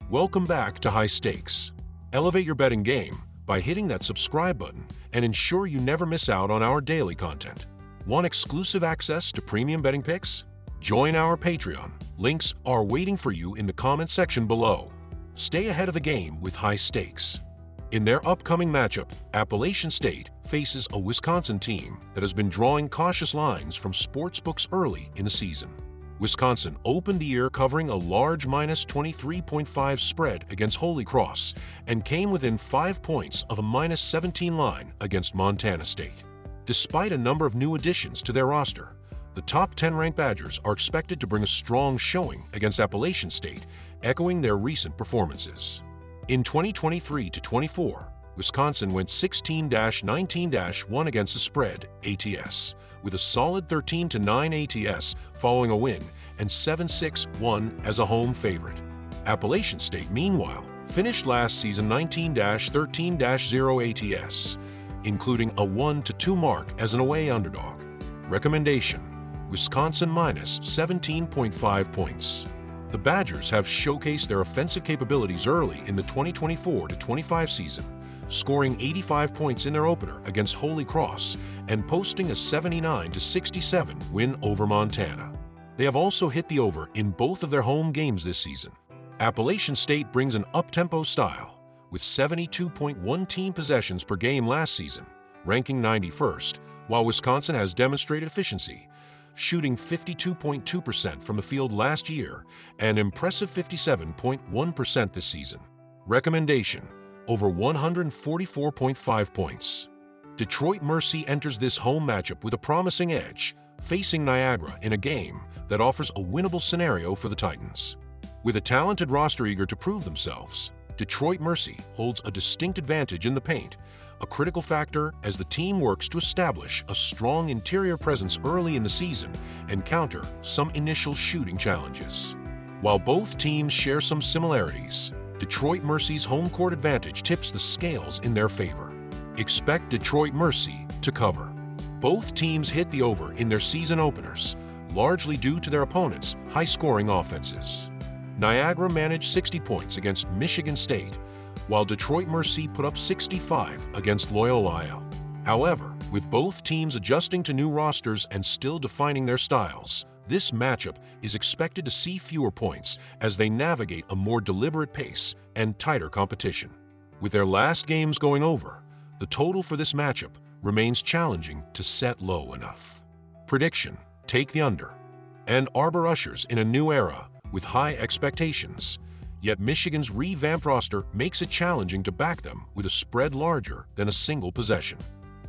Welcome back to High Stakes. Elevate your betting game by hitting that subscribe button and ensure you never miss out on our daily content. Want exclusive access to premium betting picks? Join our Patreon. Links are waiting for you in the comment section below. Stay ahead of the game with High Stakes. In their upcoming matchup, Appalachian State faces a Wisconsin team that has been drawing cautious lines from sportsbooks early in the season. Wisconsin opened the year covering a large -23.5 spread against Holy Cross and came within 5 points of a -17 line against Montana State. Despite a number of new additions to their roster, the top 10 ranked Badgers are expected to bring a strong showing against Appalachian State, echoing their recent performances. In 2023-24, Wisconsin went 16-19-1 against the spread ATS, with a solid 13-9 ATS following a win and 7-6-1 as a home favorite. Appalachian State, meanwhile, finished last season 19-13-0 ATS, including a 1-2 mark as an away underdog. Recommendation: Wisconsin -17.5 points. The Badgers have showcased their offensive capabilities early in the 2024-25 season, scoring 85 points in their opener against Holy Cross and posting a 79-67 win over Montana. They have also hit the over in both of their home games this season. Appalachian State brings an up-tempo style, with 72.1 team possessions per game last season, ranking 91st, while Wisconsin has demonstrated efficiency, shooting 52.2% from the field last year and an impressive 57.1% this season. Recommendation: over 144.5 points. Detroit Mercy enters this home matchup with a promising edge, facing Niagara in a game that offers a winnable scenario for the Titans. With a talented roster eager to prove themselves, Detroit Mercy holds a distinct advantage in the paint, a critical factor as the team works to establish a strong interior presence early in the season and counter some initial shooting challenges. While both teams share some similarities, Detroit Mercy's home court advantage tips the scales in their favor. Expect Detroit Mercy to cover. Both teams hit the over in their season openers, largely due to their opponents' high-scoring offenses. Niagara managed 60 points against Michigan State, while Detroit Mercy put up 65 against Loyola. However, with both teams adjusting to new rosters and still defining their styles, this matchup is expected to see fewer points as they navigate a more deliberate pace and tighter competition. With their last games going over, the total for this matchup remains challenging to set low enough. Prediction: take the under. Ann Arbor ushers in a new era with high expectations, yet Michigan's revamped roster makes it challenging to back them with a spread larger than a single possession.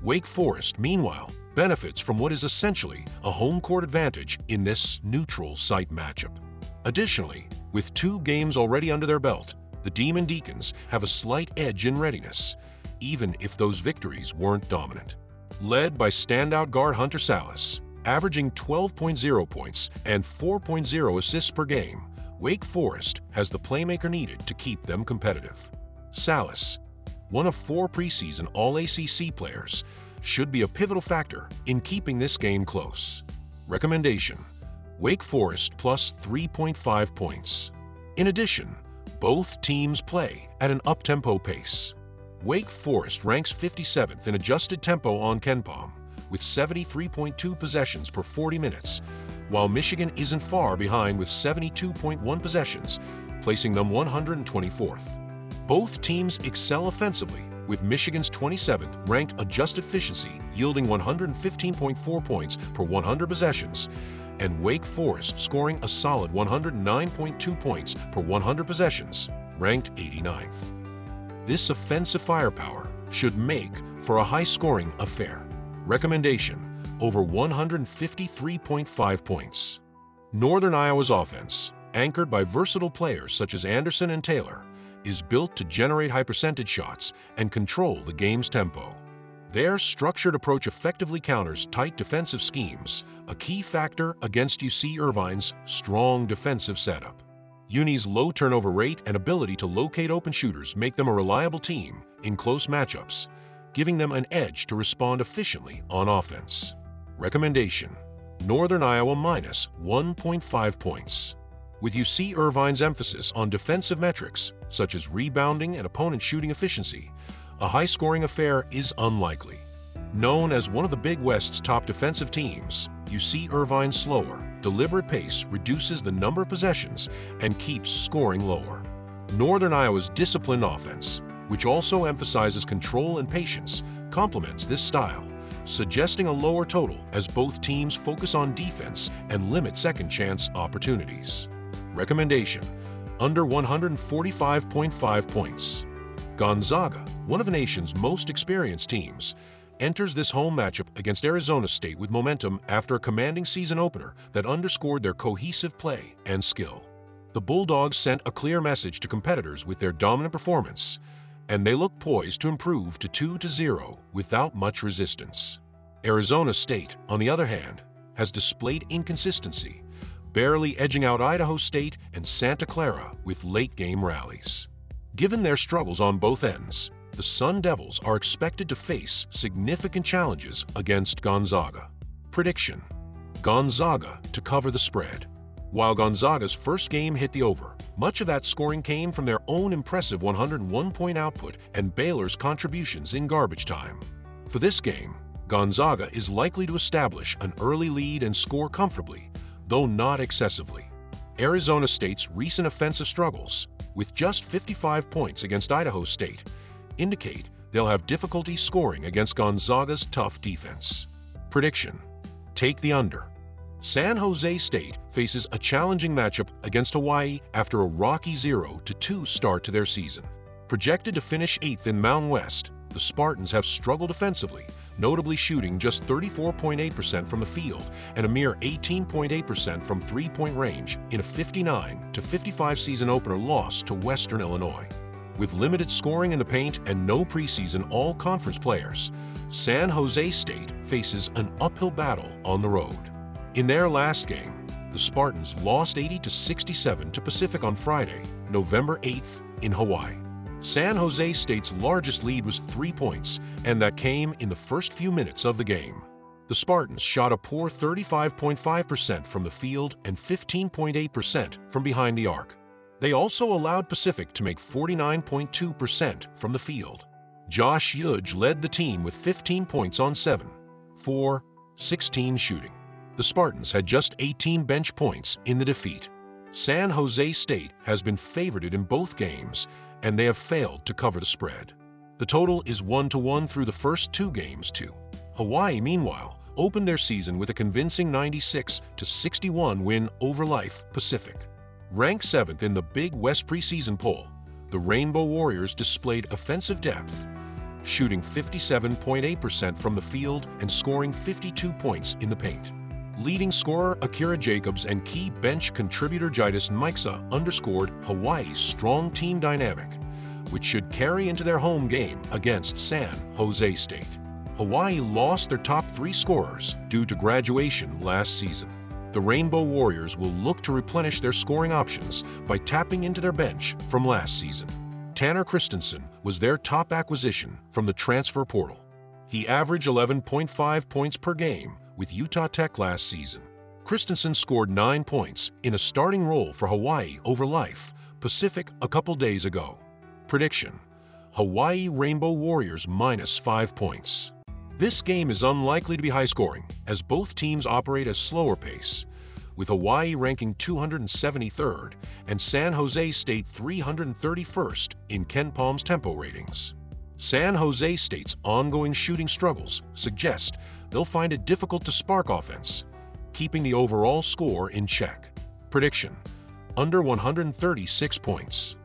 Wake Forest, meanwhile, benefits from what is essentially a home court advantage in this neutral site matchup. Additionally, with 2 games already under their belt, the Demon Deacons have a slight edge in readiness, even if those victories weren't dominant. Led by standout guard Hunter Salas, averaging 12.0 points and 4.0 assists per game, Wake Forest has the playmaker needed to keep them competitive. Salas, one of 4 preseason All-ACC players, should be a pivotal factor in keeping this game close. Recommendation: Wake Forest plus 3.5 points. In addition, both teams play at an up-tempo pace. Wake Forest ranks 57th in adjusted tempo on KenPom, with 73.2 possessions per 40 minutes, while Michigan isn't far behind with 72.1 possessions, placing them 124th. Both teams excel offensively, with Michigan's 27th ranked adjusted efficiency yielding 115.4 points per 100 possessions, and Wake Forest scoring a solid 109.2 points per 100 possessions, ranked 89th. This offensive firepower should make for a high-scoring affair. Recommendation: over 153.5 points. Northern Iowa's offense, anchored by versatile players such as Anderson and Taylor, is built to generate high-percentage shots and control the game's tempo. Their structured approach effectively counters tight defensive schemes, a key factor against UC Irvine's strong defensive setup. Uni's low turnover rate and ability to locate open shooters make them a reliable team in close matchups, giving them an edge to respond efficiently on offense. Recommendation: Northern Iowa minus 1.5 points. With UC Irvine's emphasis on defensive metrics, such as rebounding and opponent shooting efficiency, a high-scoring affair is unlikely. Known as one of the Big West's top defensive teams, UC Irvine's slower, deliberate pace reduces the number of possessions and keeps scoring lower. Northern Iowa's disciplined offense, which also emphasizes control and patience, complements this style, suggesting a lower total as both teams focus on defense and limit second-chance opportunities. Recommendation: under 145.5 points. Gonzaga, one of the nation's most experienced teams, enters this home matchup against Arizona State with momentum after a commanding season opener that underscored their cohesive play and skill. The Bulldogs sent a clear message to competitors with their dominant performance, and they look poised to improve to 2-0 without much resistance. Arizona State, on the other hand, has displayed inconsistency, barely edging out Idaho State and Santa Clara with late-game rallies. Given their struggles on both ends, the Sun Devils are expected to face significant challenges against Gonzaga. Prediction: Gonzaga to cover the spread. While Gonzaga's first game hit the over, much of that scoring came from their own impressive 101-point output and Baylor's contributions in garbage time. For this game, Gonzaga is likely to establish an early lead and score comfortably, though not excessively. Arizona State's recent offensive struggles, with just 55 points against Idaho State, indicate they'll have difficulty scoring against Gonzaga's tough defense. Prediction: take the under. San Jose State faces a challenging matchup against Hawaii after a rocky 0-2 start to their season. Projected to finish 8th in Mountain West, the Spartans have struggled offensively, notably shooting just 34.8% from the field and a mere 18.8% from three-point range in a 59-55 season opener loss to Western Illinois. With limited scoring in the paint and no preseason all-conference players, San Jose State faces an uphill battle on the road. In their last game, the Spartans lost 80-67 to Pacific on Friday, November 8th, in Hawaii. San Jose State's largest lead was 3 points, and that came in the first few minutes of the game. The Spartans shot a poor 35.5% from the field and 15.8% from behind the arc. They also allowed Pacific to make 49.2% from the field. Josh Yudge led the team with 15 points on 7-4-16 shooting. The Spartans had just 18 bench points in the defeat. San Jose State has been favored in both games, and they have failed to cover the spread. The total is 1-1 through the first 2 games, too. Hawaii, meanwhile, opened their season with a convincing 96-61 win over Life Pacific. Ranked 7th in the Big West preseason poll, the Rainbow Warriors displayed offensive depth, shooting 57.8% from the field and scoring 52 points in the paint. Leading scorer Akira Jacobs and key bench contributor Jidus Mikesa underscored Hawaii's strong team dynamic, which should carry into their home game against San Jose State. Hawaii lost their top 3 scorers due to graduation last season. The Rainbow Warriors will look to replenish their scoring options by tapping into their bench from last season. Tanner Christensen was their top acquisition from the transfer portal. He averaged 11.5 points per game with Utah Tech last season. Christensen scored 9 points in a starting role for Hawaii over Life Pacific a couple days ago. Prediction: Hawaii Rainbow Warriors -5 points. This game is unlikely to be high-scoring, as both teams operate at slower pace, with Hawaii ranking 273rd and San Jose State 331st in KenPom's tempo ratings. San Jose State's ongoing shooting struggles suggest they'll find it difficult to spark offense, keeping the overall score in check. Prediction: under 136 points.